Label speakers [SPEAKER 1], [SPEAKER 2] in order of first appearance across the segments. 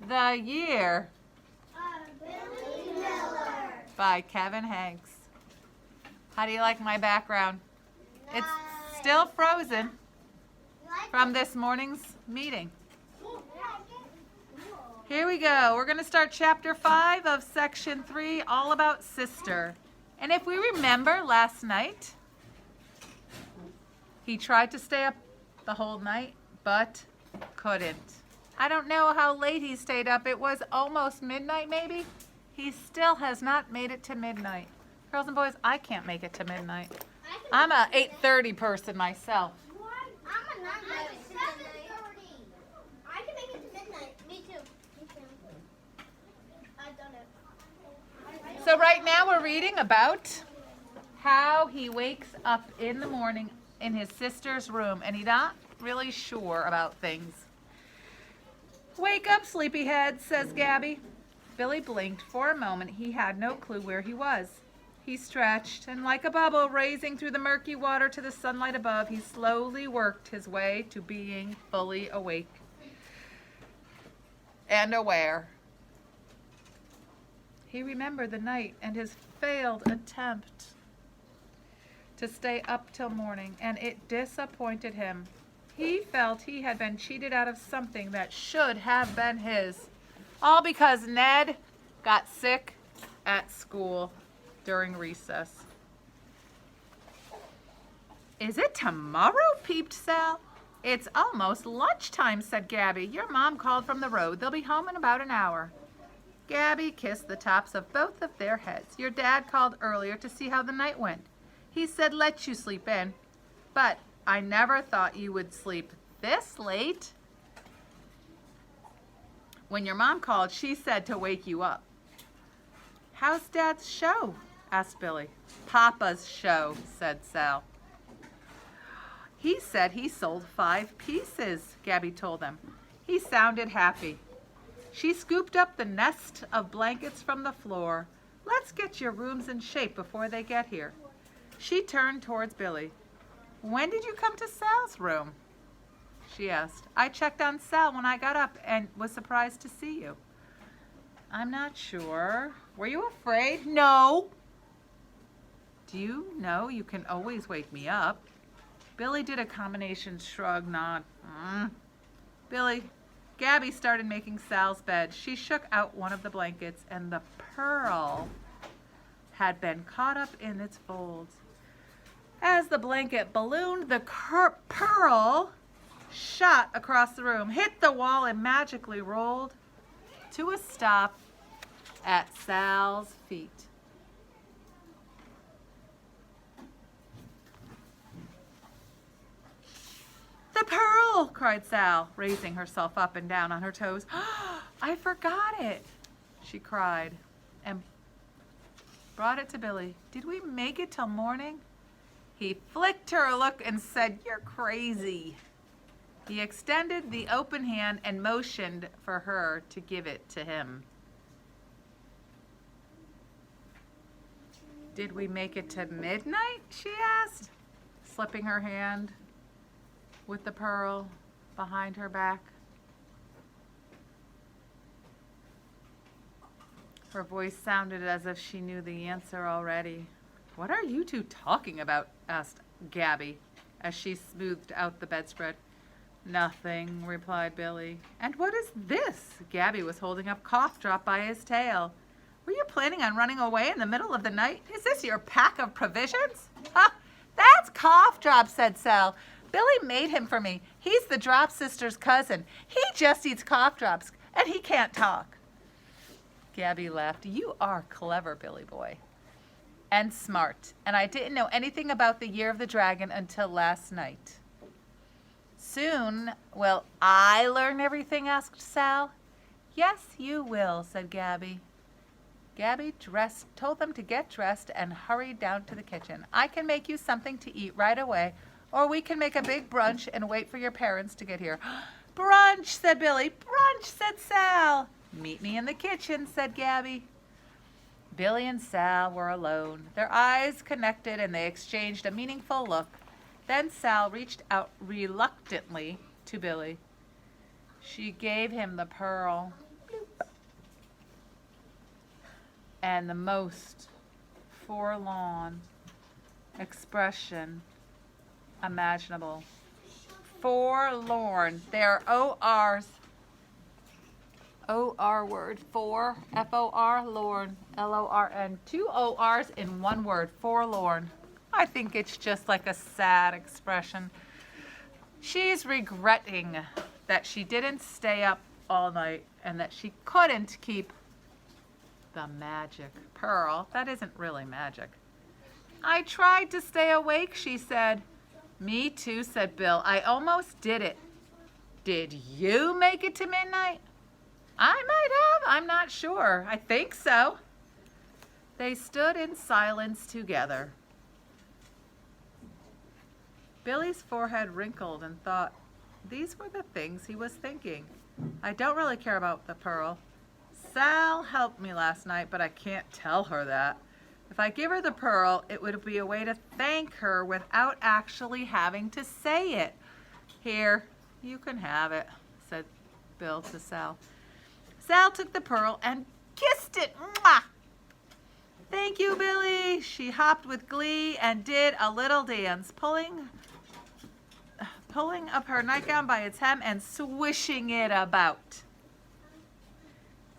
[SPEAKER 1] The Year
[SPEAKER 2] Billy Miller.
[SPEAKER 1] by Kevin Henkes. How do you like my background? It's still frozen from this morning's meeting. Here we go. We're going to start chapter 5 of section 3, all about sister. And if we remember last night, he tried to stay up the whole night, but couldn't. I don't know how late he stayed up. It was almost midnight, maybe. He still has not made it to midnight. Girls and boys, I can't make it to midnight. I'm a 8:30 person myself.
[SPEAKER 2] I'm a 9:30. I can make it to midnight. Me too. I've done it.
[SPEAKER 1] So right now we're reading about how he wakes up in the morning in his sister's room and he's not really sure about things. Wake up, sleepyhead, says Gabby. Billy blinked. For a moment he had no clue where he was. He stretched, and like a bubble raising through the murky water to the sunlight above, he slowly worked his way to being fully awake and aware. He remembered the night and his failed attempt to stay up till morning, and it disappointed him. He felt he had been cheated out of something that should have been his, all because Ned got sick at school during recess. Is it tomorrow? Peeped Sal. It's almost lunchtime, said Gabby. Your mom called from the road. They'll be home in about an hour. Gabby kissed the tops of both of their heads. Your dad called earlier to see how the night went. He said let you sleep in, but I never thought you would sleep this late. When your mom called, she said to wake you up. How's Dad's show? Asked Billy. Papa's show, said Sal. He said he sold 5 pieces, Gabby told them. He sounded happy. She scooped up the nest of blankets from the floor. Let's get your rooms in shape before they get here. She turned towards Billy. When did you come to Sal's room? She asked. I checked on Sal when I got up and was surprised to see you. I'm not sure. Were you afraid? No. Do you know you can always wake me up? Billy did a combination shrug, nod. Billy, Gabby started making Sal's bed. She shook out one of the blankets and the pearl had been caught up in its folds. As the blanket ballooned, the pearl shot across the room, hit the wall, and magically rolled to a stop at Sal's feet. The pearl, cried Sal, raising herself up and down on her toes. I forgot it, she cried, and brought it to Billy. Did we make it till morning? He flicked her a look and said, you're crazy. He extended the open hand and motioned for her to give it to him. Did we make it to midnight? She asked, slipping her hand with the pearl behind her back. Her voice sounded as if she knew the answer already. What are you two talking about? Asked Gabby as she smoothed out the bedspread. Nothing, replied Billy. And what is this? Gabby was holding up Cough Drop by his tail. Were you planning on running away in the middle of the night? Is this your pack of provisions? Ha! That's Cough Drop, said Sal. Billy made him for me. He's the Drop Sister's cousin. He just eats cough drops, and he can't talk. Gabby laughed. You are clever, Billy boy. And smart. And I didn't know anything about the Year of the Dragon until last night. Soon, will I learn everything? Asked Sal. Yes, you will, said Gabby. Gabby told them to get dressed and hurried down to the kitchen. I can make you something to eat right away, or we can make a big brunch and wait for your parents to get here. Brunch, said Billy. Brunch, said Sal. Meet me in the kitchen, said Gabby. Billy and Sal were alone. Their eyes connected and they exchanged a meaningful look. Then Sal reached out reluctantly to Billy. She gave him the pearl. Bloop. and the most forlorn expression imaginable. Forlorn. There are O-R's. O-R word. For. F-O-R. Lorn. L-O-R-N. 2 O-R's in one word. Forlorn. I think it's just like a sad expression. She's regretting that she didn't stay up all night and that she couldn't keep the magic pearl. That isn't really magic. I tried to stay awake, she said. Me too, said Bill. I almost did it. Did you make it to midnight? I might have. I'm not sure. I think so. They stood in silence together. Billy's forehead wrinkled and thought, these were the things he was thinking. I don't really care about the pearl. Sal helped me last night, but I can't tell her that. If I give her the pearl, it would be a way to thank her without actually having to say it. Here, you can have it, said Bill to Sal. Sal took the pearl and kissed it. Mwah! Thank you, Billy. She hopped with glee and did a little dance, pulling up her nightgown by its hem and swishing it about.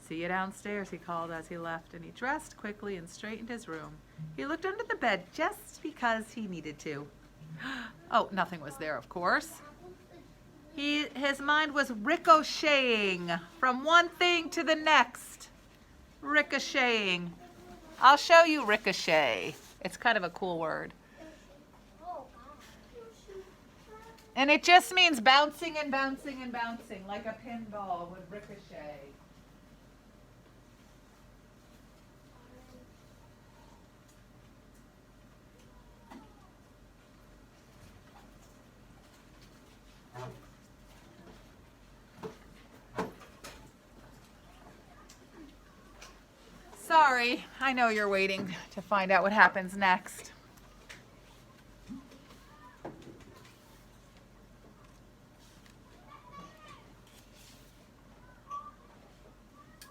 [SPEAKER 1] See you downstairs, he called as he left, and he dressed quickly and straightened his room. He looked under the bed just because he needed to. Oh, nothing was there, of course. His mind was ricocheting from one thing to the next. Ricocheting. I'll show you ricochet. It's kind of a cool word. And it just means bouncing and bouncing and bouncing, like a pinball would ricochet. Sorry, I know you're waiting to find out what happens next.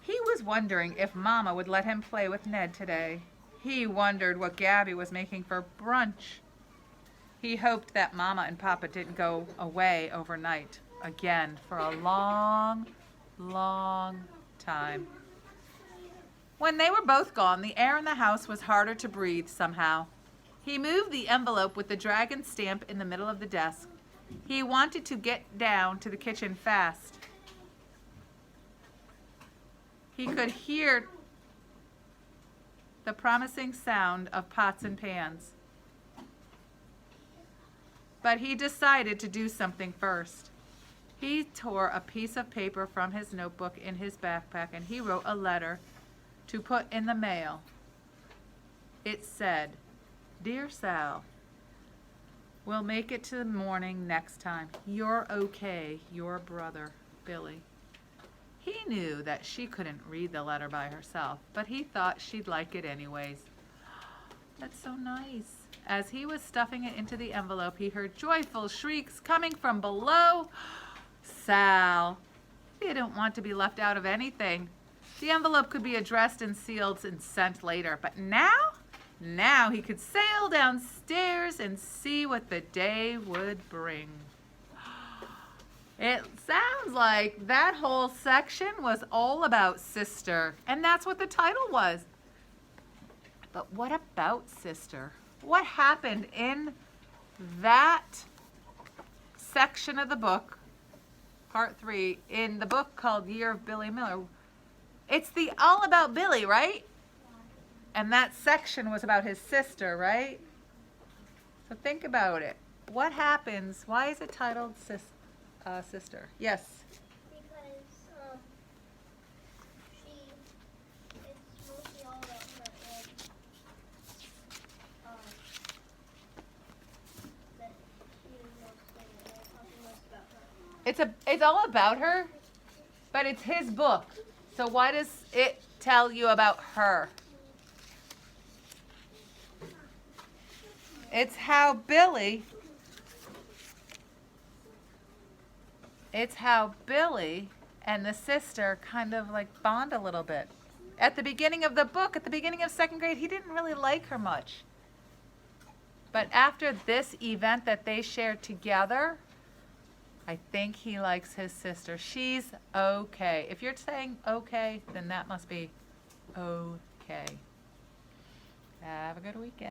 [SPEAKER 1] He was wondering if Mama would let him play with Ned today. He wondered what Gabby was making for brunch. He hoped that Mama and Papa didn't go away overnight again for a long, long time. When they were both gone, the air in the house was harder to breathe somehow. He moved the envelope with the dragon stamp in the middle of the desk. He wanted to get down to the kitchen fast. He could hear the promising sound of pots and pans. But he decided to do something first. He tore a piece of paper from his notebook in his backpack and he wrote a letter to put in the mail. It said, Dear Sal, we'll make it to the morning next time. You're okay, your brother, Billy. He knew that she couldn't read the letter by herself, but he thought she'd like it anyways. That's so nice. As he was stuffing it into the envelope, he heard joyful shrieks coming from below. Sal, he didn't want to be left out of anything. The envelope could be addressed and sealed and sent later, but now he could sail downstairs and see what the day would bring. It sounds like that whole section was all about Sister, and that's what the title was. But what about Sister? What happened in that section of the book, part 3, in the book called Year of Billy Miller? It's all about Billy, right? And that section was about his sister, right? So think about it. What happens? Why is it titled Sister? Yes.
[SPEAKER 2] Because it's mostly all about her and that she is mostly talking most about her.
[SPEAKER 1] It's all about her, but it's his book. So why does it tell you about her? It's how Billy and the sister kind of like bond a little bit. At the beginning of the book, at the beginning of second grade, he didn't really like her much. But after this event that they shared together, I think he likes his sister. She's okay. If you're saying okay, then that must be okay. Have a good weekend.